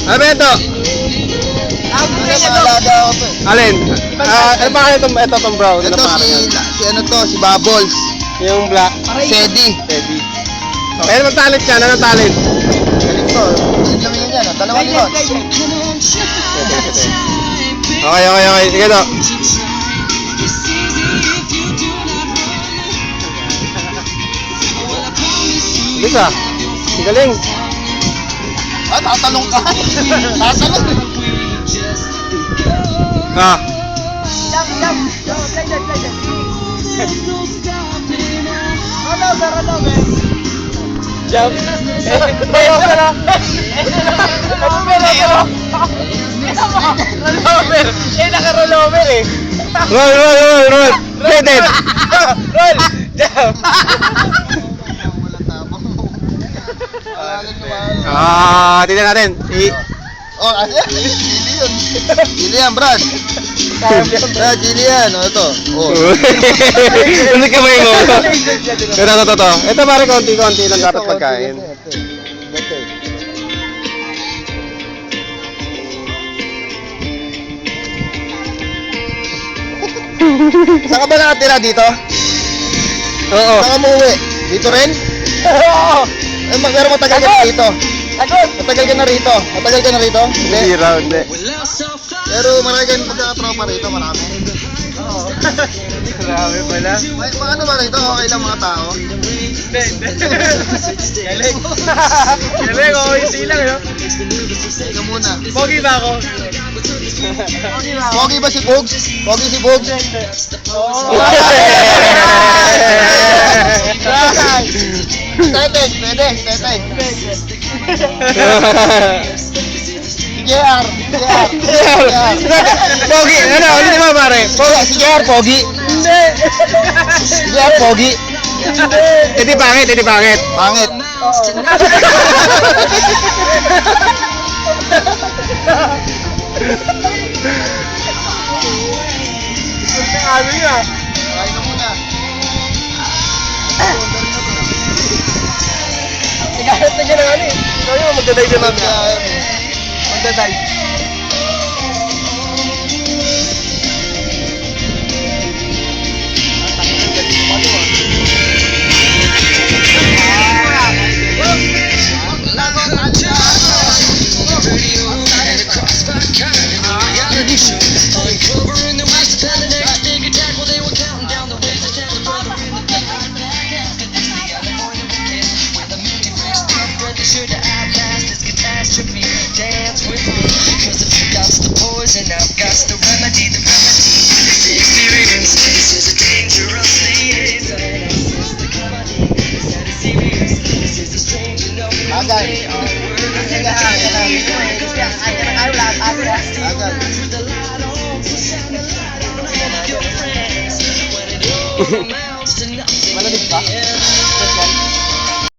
Ano ba ito? Alaga ako to. Alin? Ano pa ito itong brown? Ito si ano to, si Bubbles. Yung black? Sedi. Steady. Okay, ano talent yan? Ano talent? Galing to. Galing lang yan yan. Dalawa likod. Okay. Sige to. Bilis ah. Ang galing. Ah, tatalong ka. Tatalong. Ah. Jump. Naka-rollover eh. Roll. Ready. Roll. Jump. Tignan natin. Oh, ano yan? Chili yun. Chili yan, Brad. Brad, chili yan. O, ito. Oh. Ano kamay mo? Ito. Ito pare, konti-konti lang dapat pagkain. Saan ka ba nakatira dito? Oo. Saan ka umuwi? Dito rin? Oo. Pero matagal ka na rito. Agad. Matagal ka na rito? Hindi raw, hindi. Pero marami kayong magkakatropa rito, marami. Oo. Grabe pala. Ano ba rito? Okay lang mga tao? Hindi. Galing. Galing, okay silang, no? Ika muna. Pogi ba ako? Pogi ba si Pogs? Pogi si Pogs? Oo. Teteng, pwede, teteng. Si JR. Pogi, ano? Ulit mo pare. Si JR, Pogi. Hindi. Si JR, Pogi. Hindi pangit. Pangit. Ano niya? Kain ka muna. Nagkakit na dyan ang ano eh. Ikaw yung magdaday dyan ang magdaday. Dance with me, 'cause if you got the poison, I've got the remedy. This experience, this is a dangerous liaison. This is the comedy, this is serious. This is a strange and no Agad. way on words. Agad. With the light on, so shine the light on all of your friends. When it all amounts to nothing. Malamig ba? Yeah.